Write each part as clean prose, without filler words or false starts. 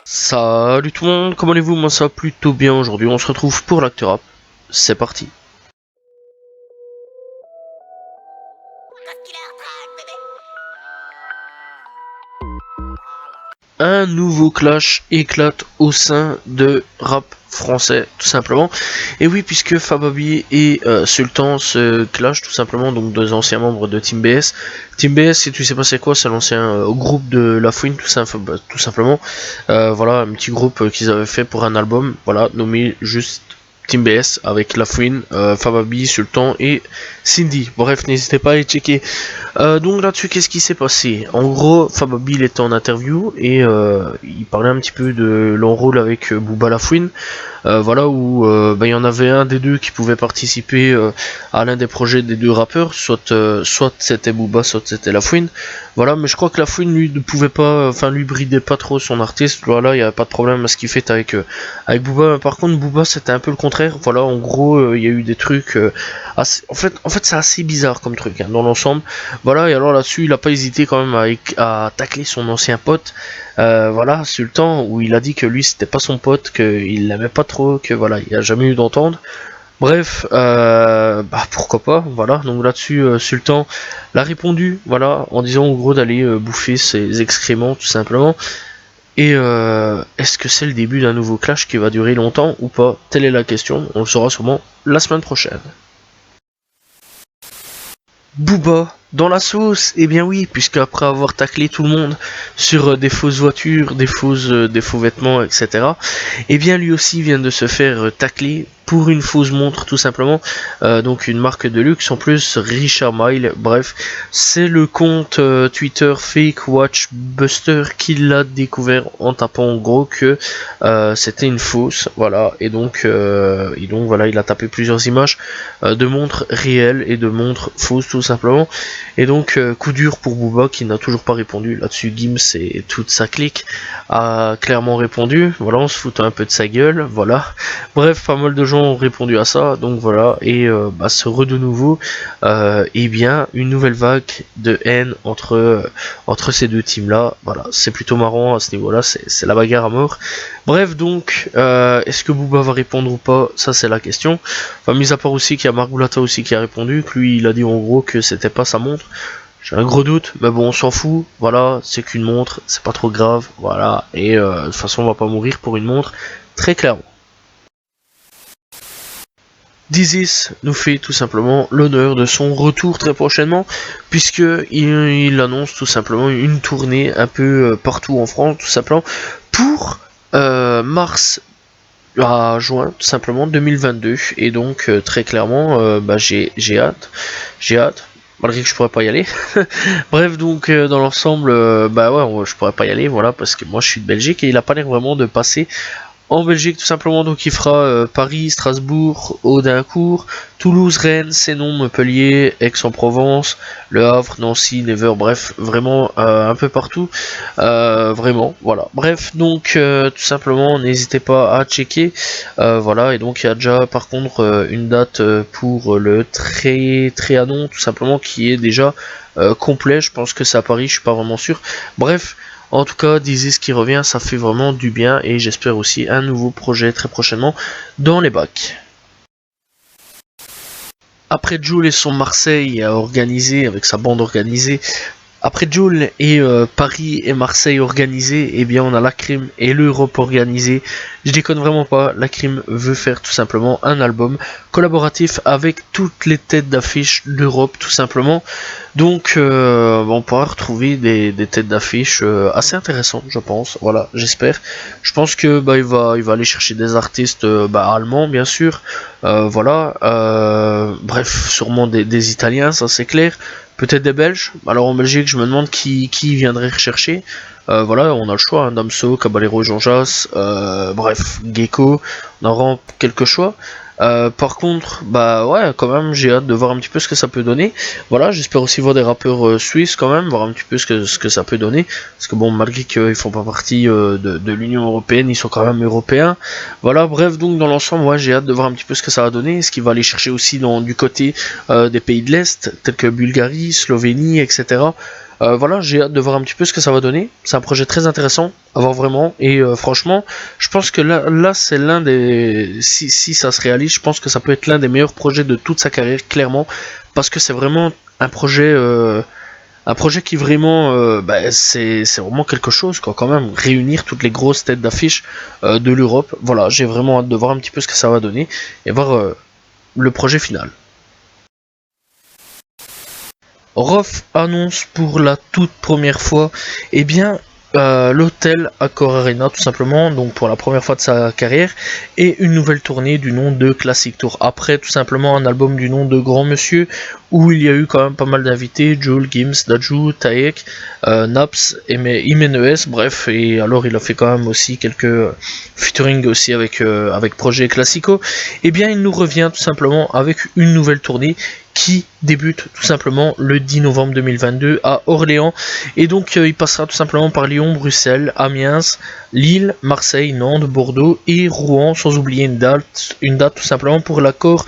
Salut tout le monde, comment allez-vous? Moi ça va plutôt bien aujourd'hui, on se retrouve pour l'Actu Rap, c'est parti. Un nouveau clash éclate au sein de rap français tout simplement. Et oui, puisque Fababi et Sultan se clashent tout simplement, donc deux anciens membres de Team BS. Team BS, si tu sais pas c'est quoi, c'est l'ancien groupe de La Fouine tout simplement. Voilà, un petit groupe qu'ils avaient fait pour un album, voilà, nommé juste Team BS avec La Fouine, Fababi, Sultan et Cindy. Bref, n'hésitez pas à y checker. Donc là-dessus, qu'est-ce qui s'est passé? En gros, Fababi il était en interview et il parlait un petit peu de l'enrôle avec Booba La Fouine. Voilà où il y en avait un des deux qui pouvait participer à l'un des projets des deux rappeurs, soit c'était Booba, soit c'était La Fouine. Voilà, mais je crois que La Fouine lui ne pouvait pas, enfin lui bridait pas trop son artiste. Voilà, il y avait pas de problème à ce qu'il fait avec Booba. Par contre, Booba c'était un peu le contraire. Voilà, en gros, il y a eu des trucs assez... En fait, c'est assez bizarre comme truc hein, dans l'ensemble. Voilà, et alors là-dessus, il a pas hésité quand même à tacler son ancien pote. Voilà, Sultan, où il a dit que lui c'était pas son pote, qu'il l'aimait pas trop, que voilà, il a jamais eu d'entendre. Bref, pourquoi pas, voilà, donc là-dessus, Sultan l'a répondu, voilà, en disant en gros d'aller bouffer ses excréments tout simplement. Et est-ce que c'est le début d'un nouveau clash qui va durer longtemps ou pas? Telle est la question, on le saura sûrement la semaine prochaine. Booba dans la sauce, eh bien oui, puisque après avoir taclé tout le monde sur des fausses voitures, des faux vêtements, etc. Eh bien lui aussi vient de se faire tacler pour une fausse montre tout simplement, donc une marque de luxe en plus, Richard Mille. Bref, c'est le compte Twitter Fake Watch Buster qui l'a découvert en tapant en gros que c'était une fausse, voilà, et donc voilà, il a tapé plusieurs images de montres réelles et de montres fausses tout simplement. Et donc coup dur pour Booba qui n'a toujours pas répondu. Là-dessus Gims et toute sa clique a clairement répondu. Voilà, on se foutait un peu de sa gueule. Voilà. Bref, pas mal de gens ont répondu à ça. Donc voilà. Et de nouveau, eh bien une nouvelle vague de haine entre ces deux teams là. Voilà, c'est plutôt marrant à ce niveau-là. C'est la bagarre à mort. Bref, donc est-ce que Booba va répondre ou pas? Ça c'est la question. Enfin, mis à part aussi qu'il y a Marc Boulata aussi qui a répondu, que lui il a dit en gros que c'était pas sa montre. J'ai un gros doute, mais bon on s'en fout, voilà, c'est qu'une montre, c'est pas trop grave, voilà, et de toute façon on va pas mourir pour une montre, très clairement. Dizis nous fait tout simplement l'honneur de son retour très prochainement, puisque il annonce tout simplement une tournée un peu partout en France, tout simplement, pour mars à juin tout simplement 2022, et donc très clairement j'ai hâte malgré que je pourrais pas y aller. Bref, donc dans l'ensemble ouais, je pourrais pas y aller, voilà, parce que moi je suis de Belgique et il a pas l'air vraiment de passer en Belgique tout simplement. Donc il fera Paris, Strasbourg, Audincourt, Toulouse, Rennes, Sénon, Montpellier, Aix-en-Provence, Le Havre, Nancy, Nevers, bref, vraiment un peu partout, vraiment, voilà. Bref, donc tout simplement, n'hésitez pas à checker, voilà. Et donc il y a déjà par contre une date pour le Trianon tout simplement qui est déjà complet. Je pense que c'est à Paris, je suis pas vraiment sûr. Bref. En tout cas, Dizzy qui revient, ça fait vraiment du bien et j'espère aussi un nouveau projet très prochainement dans les bacs. Après Jul et son Marseille organisé, avec sa bande organisée, après Jul et Paris et Marseille organisés, eh bien on a la Crime et l'Europe organisée. Je déconne vraiment pas, la Crime veut faire tout simplement un album collaboratif avec toutes les têtes d'affiche d'Europe tout simplement. Donc on pourra retrouver des têtes d'affiche assez intéressantes, je pense. Voilà, j'espère. Je pense que il va aller chercher des artistes allemands bien sûr. Voilà. Bref, sûrement des Italiens, ça c'est clair. Peut-être des Belges. Alors en Belgique, je me demande qui viendrait rechercher. Voilà, on a le choix, hein, Damso, Caballero, Jean Jass, bref, Gecko, on aura quelques choix. Par contre, bah ouais, quand même, j'ai hâte de voir un petit peu ce que ça peut donner. Voilà, j'espère aussi voir des rappeurs suisses quand même, voir un petit peu ce que ça peut donner. Parce que bon, malgré qu'ils font pas partie de l'Union Européenne, ils sont quand même européens. Voilà, bref, donc dans l'ensemble, ouais, j'ai hâte de voir un petit peu ce que ça va donner, ce qu'il va aller chercher aussi du côté des pays de l'Est, tels que Bulgarie, Slovénie, etc. Voilà, j'ai hâte de voir un petit peu ce que ça va donner. C'est un projet très intéressant à voir vraiment. Et franchement, je pense que là c'est l'un des... Si ça se réalise, je pense que ça peut être l'un des meilleurs projets de toute sa carrière, clairement. Parce que c'est vraiment un projet... un projet qui vraiment, c'est vraiment quelque chose, quoi, quand même, réunir toutes les grosses têtes d'affiche de l'Europe. Voilà, j'ai vraiment hâte de voir un petit peu ce que ça va donner et voir le projet final. Rof annonce pour la toute première fois, eh bien, l'hôtel Accor Arena, tout simplement, donc pour la première fois de sa carrière, et une nouvelle tournée du nom de Classic Tour. Après, tout simplement, un album du nom de Grand Monsieur, où il y a eu quand même pas mal d'invités, Jules, Gims, Daju, Taek, Naps, Imenes, bref, et alors il a fait quand même aussi quelques featuring aussi avec Projet Classico. Eh bien, il nous revient tout simplement avec une nouvelle tournée qui débute tout simplement le 10 novembre 2022 à Orléans. Et donc il passera tout simplement par Lyon, Bruxelles, Amiens, Lille, Marseille, Nantes, Bordeaux et Rouen, sans oublier une date tout simplement pour l'Accor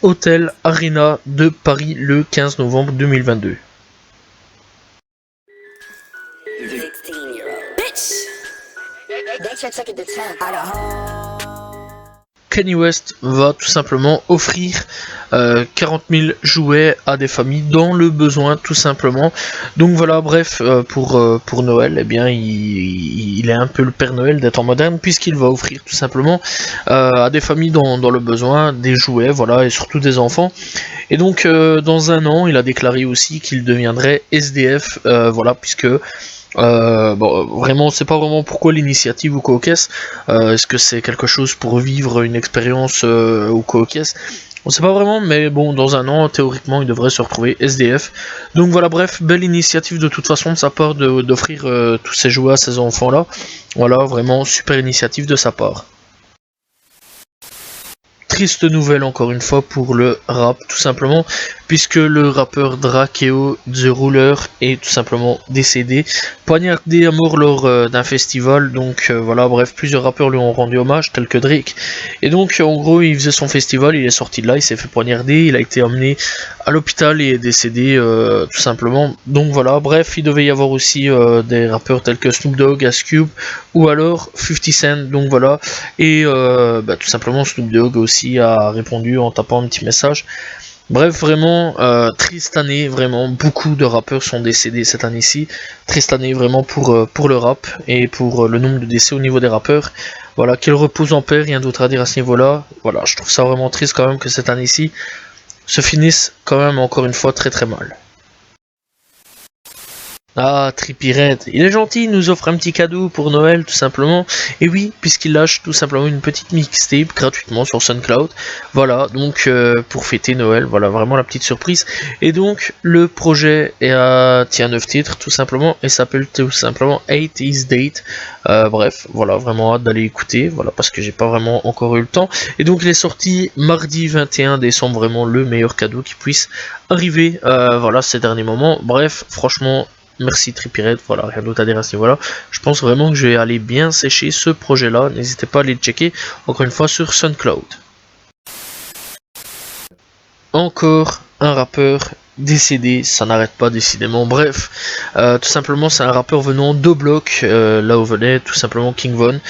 Hotel Arena de Paris le 15 novembre 2022. Kanye West va tout simplement offrir 40 000 jouets à des familles dans le besoin, tout simplement. Donc voilà, bref, pour Noël, eh bien, il est un peu le Père Noël des temps modernes, puisqu'il va offrir tout simplement à des familles dans le besoin des jouets, voilà, et surtout des enfants. Et donc, dans un an, il a déclaré aussi qu'il deviendrait SDF, voilà, puisque... bon, vraiment, c'est pas vraiment pourquoi l'initiative ou quoi qu'est-ce. Est-ce que c'est quelque chose pour vivre une expérience ou quoi qu'est-ce? On sait pas vraiment, mais bon, dans un an, théoriquement, il devrait se retrouver SDF. Donc voilà, bref, belle initiative de toute façon de sa part d'offrir tous ces jouets à ces enfants-là. Voilà, vraiment super initiative de sa part. Triste nouvelle encore une fois pour le rap, tout simplement, puisque le rappeur Drakeo The Ruler est tout simplement décédé, poignardé à mort lors d'un festival. Donc voilà, bref, plusieurs rappeurs lui ont rendu hommage, tels que Drake. Et donc en gros, il faisait son festival, il est sorti de là, il s'est fait poignarder, il a été emmené à l'hôpital et est décédé tout simplement. Donc voilà, bref, il devait y avoir aussi des rappeurs tels que Snoop Dogg, Ice Cube ou alors 50 Cent. Donc voilà, et tout simplement Snoop Dogg aussi a répondu en tapant un petit message. Bref, vraiment triste année, vraiment beaucoup de rappeurs sont décédés cette année-ci. Triste année vraiment pour le rap et pour le nombre de décès au niveau des rappeurs. Voilà, qu'il repose en paix, rien d'autre à dire à ce niveau-là. Voilà, je trouve ça vraiment triste quand même que cette année-ci se finisse quand même encore une fois très très mal. Ah, Trippie Redd, il est gentil, il nous offre un petit cadeau pour Noël tout simplement. Et oui, puisqu'il lâche tout simplement une petite mixtape gratuitement sur SoundCloud. Voilà, donc pour fêter Noël, voilà vraiment la petite surprise. Et donc le projet tient 9 titres tout simplement et s'appelle tout simplement 80's Date. Bref, voilà, vraiment hâte d'aller écouter, voilà, parce que j'ai pas vraiment encore eu le temps. Et donc il est sorti mardi 21 décembre, vraiment le meilleur cadeau qui puisse arriver, voilà, ces derniers moments. Bref, franchement, merci Trippie Redd, voilà, rien d'autre à dire à ce niveau-là. Je pense vraiment que je vais aller bien sécher ce projet-là. N'hésitez pas à aller le checker, encore une fois, sur SoundCloud. Encore un rappeur décédé, ça n'arrête pas décidément. Bref, tout simplement c'est un rappeur venant d'O-Block, là où venait tout simplement King Von.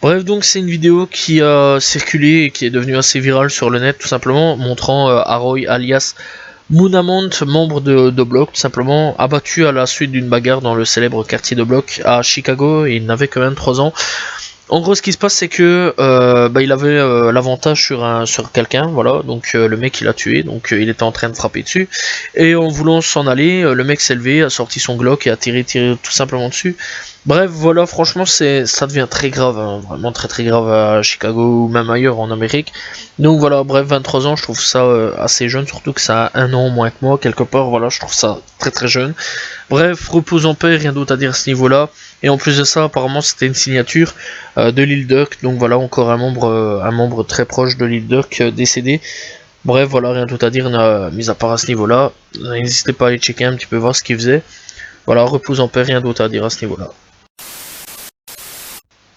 Bref, donc c'est une vidéo qui a circulé et qui est devenue assez virale sur le net, tout simplement, montrant Aroy alias Moonamont, membre de Block, tout simplement abattu à la suite d'une bagarre dans le célèbre quartier de Block à Chicago, et il n'avait que 23 ans. En gros, ce qui se passe, c'est que il avait l'avantage sur quelqu'un, voilà. Donc le mec il a tué, donc il était en train de frapper dessus, et en voulant s'en aller, le mec s'est levé, a sorti son Glock et a tiré tout simplement dessus. Bref, voilà, franchement, ça devient très grave, hein, vraiment très très grave à Chicago ou même ailleurs en Amérique. Donc voilà, bref, 23 ans, je trouve ça assez jeune, surtout que ça a un an moins que moi, quelque part, voilà, je trouve ça très très jeune. Bref, repose en paix, rien d'autre à dire à ce niveau-là. Et en plus de ça, apparemment, c'était une signature de Lil Durk, donc voilà, encore un membre très proche de Lil Durk décédé. Bref, voilà, rien d'autre à dire, mis à part à ce niveau-là. N'hésitez pas à aller checker un petit peu voir ce qu'il faisait. Voilà, repose en paix, rien d'autre à dire à ce niveau-là.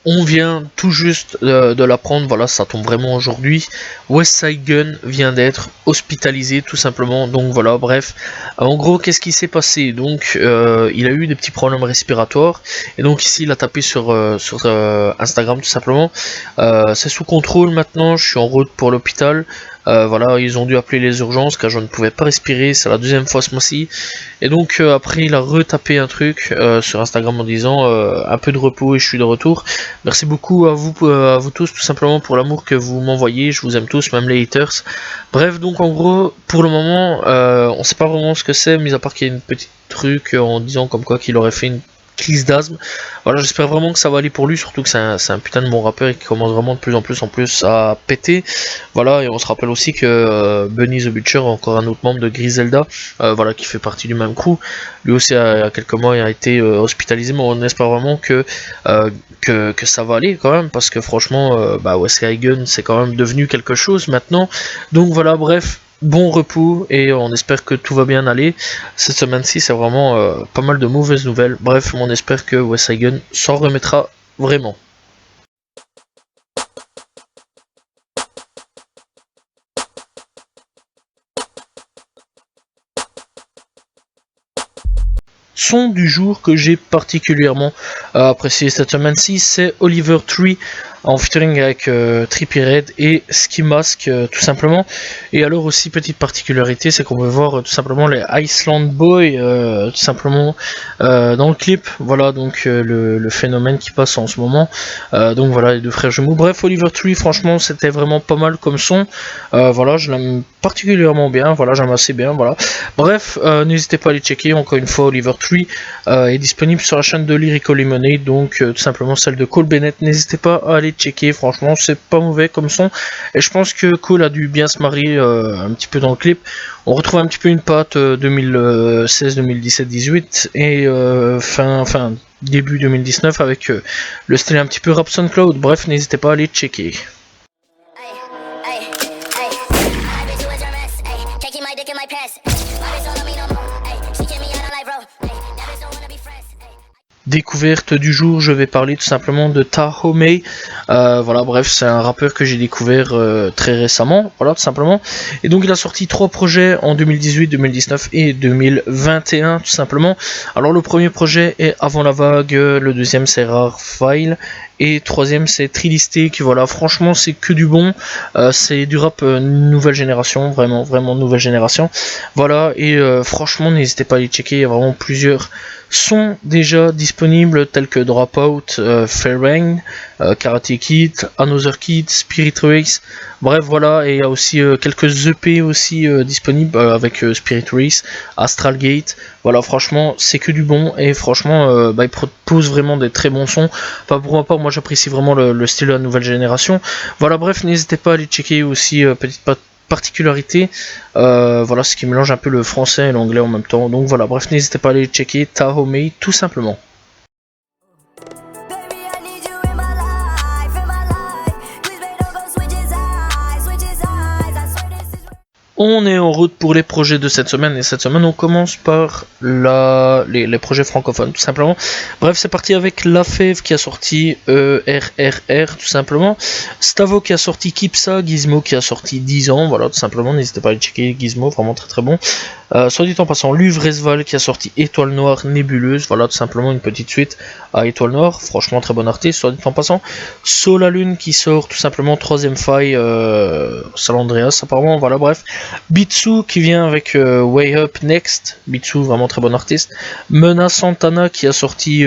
On vient tout juste de l'apprendre, voilà, ça tombe vraiment aujourd'hui. Westside Gunn vient d'être hospitalisé tout simplement, donc voilà, bref. En gros, qu'est-ce qui s'est passé? Donc, il a eu des petits problèmes respiratoires, et donc ici, il a tapé sur Instagram tout simplement. C'est sous contrôle maintenant, je suis en route pour l'hôpital. Voilà, ils ont dû appeler les urgences car je ne pouvais pas respirer, c'est la deuxième fois ce mois-ci. Et donc après il a retapé un truc sur Instagram en disant un peu de repos et je suis de retour. Merci beaucoup à vous tous tout simplement pour l'amour que vous m'envoyez, je vous aime tous, même les haters. Bref, donc en gros, pour le moment, on sait pas vraiment ce que c'est, mis à part qu'il y a une petite truc en disant comme quoi qu'il aurait fait une crise d'asthme. Voilà, j'espère vraiment que ça va aller pour lui, surtout que c'est un putain de bon rappeur et qui commence vraiment de plus en plus à péter. Voilà, et on se rappelle aussi que Bunny the Butcher, encore un autre membre de Griselda, voilà, qui fait partie du même crew, lui aussi il y a quelques mois il a été hospitalisé, mais on espère vraiment que ça va aller quand même, parce que franchement, Westside Gunn c'est quand même devenu quelque chose maintenant. Donc voilà, bref. Bon repos et on espère que tout va bien aller. Cette semaine-ci, c'est vraiment pas mal de mauvaises nouvelles. Bref, on espère que Westside Gunn s'en remettra vraiment. Son du jour que j'ai particulièrement apprécié cette semaine-ci, c'est Oliver Tree en featuring avec Trippie Redd et Ski Mask tout simplement. Et alors aussi petite particularité, c'est qu'on peut voir tout simplement les Iceland Boys tout simplement dans le clip. Voilà donc le phénomène qui passe en ce moment. Donc voilà les deux frères jumeaux. Bref, Oliver Tree, franchement c'était vraiment pas mal comme son. Voilà, je l'aime particulièrement bien. Voilà, j'aime assez bien. Voilà. Bref, n'hésitez pas à aller checker. Encore une fois, Oliver Tree est disponible sur la chaîne de Lyrical Lemonade, donc tout simplement celle de Cole Bennett. N'hésitez pas à aller checker, franchement c'est pas mauvais comme son, et je pense que Cole a dû bien se marier un petit peu dans le clip. On retrouve un petit peu une patte 2016, 2017, 18 et fin début 2019 avec le style un petit peu rap SoundCloud. Bref, n'hésitez pas à aller checker. Découverte du jour, je vais parler tout simplement de Tahoe May. Voilà, bref, c'est un rappeur que j'ai découvert très récemment, voilà, tout simplement. Et donc il a sorti 3 projets en 2018, 2019 et 2021, tout simplement. Alors le premier projet est Avant la vague, le deuxième c'est Rare File, et troisième c'est Trilistic. Voilà, franchement c'est que du bon, c'est du rap nouvelle génération, vraiment nouvelle génération. Voilà, et franchement n'hésitez pas à aller checker, il y a vraiment plusieurs sont déjà disponibles tels que Dropout, Fair Rain, Karate Kid, Another Kid, Spirit Race. Bref voilà, et il y a aussi quelques EP aussi disponibles avec Spirit Race, Astral Gate. Voilà, franchement c'est que du bon, et franchement il propose vraiment des très bons sons. Enfin, pour ma part, moi j'apprécie vraiment le style de la nouvelle génération. Voilà, bref, n'hésitez pas à aller checker aussi petite particularité, voilà, ce qui mélange un peu le français et l'anglais en même temps. Donc voilà, bref, n'hésitez pas à aller checker Tahoe May tout simplement. On est en route pour les projets de cette semaine, et cette semaine on commence par les projets francophones tout simplement. Bref, c'est parti avec La Fève qui a sorti RRR tout simplement, Stavo qui a sorti Kipsa, Gizmo qui a sorti 10 ans, voilà tout simplement, n'hésitez pas à aller checker Gizmo, vraiment très bon. Soit dit en passant, Luvresval qui a sorti Étoile Noire Nébuleuse, voilà tout simplement une petite suite à Étoile Noire, franchement très bon artiste. Soit dit en passant, Solalune qui sort tout simplement 3ème faille, Salandreas apparemment, voilà bref. Bitsu qui vient avec Way Up Next, Bitsu vraiment très bon artiste, Mena Santana qui a sorti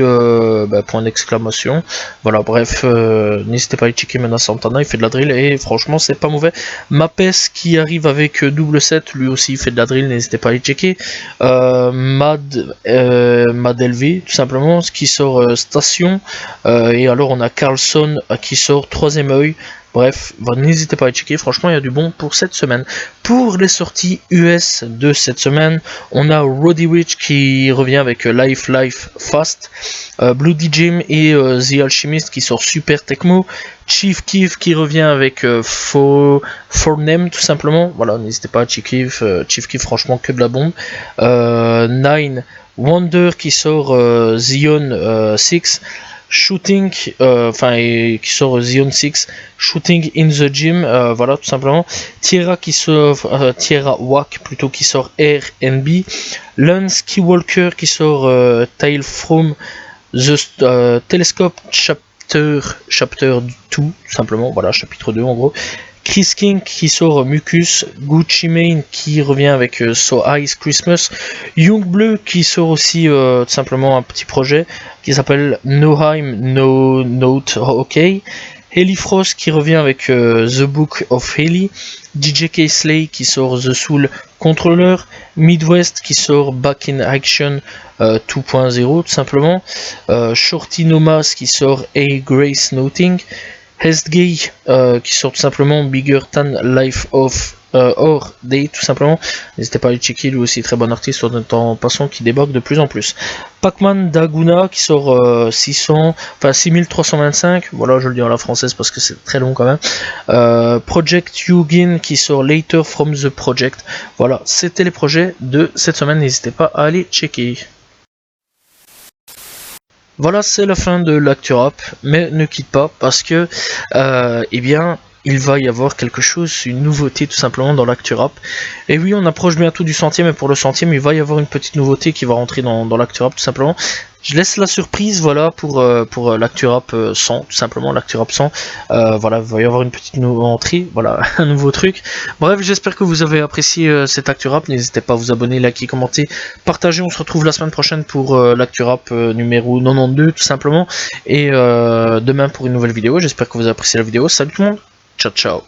point d'exclamation, voilà bref, n'hésitez pas à aller checker Mena Santana, il fait de la drill et franchement c'est pas mauvais. Mapes qui arrive avec double 7, lui aussi il fait de la drill, n'hésitez pas à aller checker. Mad LV tout simplement, qui sort Station, et alors on a Carlson qui sort Troisième œil. Bref, n'hésitez pas à checker, franchement il y a du bon pour cette semaine. Pour les sorties US de cette semaine, on a Roddy Ricch qui revient avec Life Fast, Bloody Jim et The Alchemist qui sort Super Tecmo, Chief Keef qui revient avec Fornem tout simplement, voilà n'hésitez pas à checker, Chief Keef franchement que de la bombe, Nine Wonder qui sort Zion 6, Shooting, qui sort Zion 6, Shooting in the Gym, voilà tout simplement. Tierra qui sort, Tierra Wack plutôt qui sort R&B, Lance Skywalker qui sort Tale from the Telescope Chapter 2, tout simplement, voilà chapitre 2 en gros. Chris King qui sort Mucus, Gucci Mane qui revient avec So Ice Christmas, Young Bleu qui sort aussi tout simplement un petit projet qui s'appelle Noheim No Note OK, Haley Frost qui revient avec The Book of Haley, DJ K Slay qui sort The Soul Controller, Midwest qui sort Back in Action 2.0 tout simplement, Shorty Nomas qui sort A Grace Noting, Hestgay qui sort tout simplement Bigger Than Life of Or Day tout simplement, n'hésitez pas à aller checker, lui aussi très bon artiste en passant qui débarque de plus en plus. Pac-Man Daguna qui sort 6325, voilà je le dis en la française parce que c'est très long quand même. Project Yugin qui sort Later from the Project, voilà c'était les projets de cette semaine, n'hésitez pas à aller checker. Voilà, c'est la fin de l'actu rap, mais ne quitte pas parce que, eh bien, il va y avoir quelque chose, une nouveauté tout simplement dans l'actu rap. Et oui, on approche bientôt du centième, et pour le centième, il va y avoir une petite nouveauté qui va rentrer dans l'actu rap tout simplement. Je laisse la surprise, voilà, pour l'actu rap 100, tout simplement, l'actu rap 100. Voilà, il va y avoir une petite entrée, voilà, un nouveau truc. Bref, j'espère que vous avez apprécié cette actu rap. N'hésitez pas à vous abonner, liker, commenter, partager. On se retrouve la semaine prochaine pour l'actu rap numéro 92, tout simplement. Et demain pour une nouvelle vidéo. J'espère que vous avez apprécié la vidéo. Salut tout le monde, ciao ciao.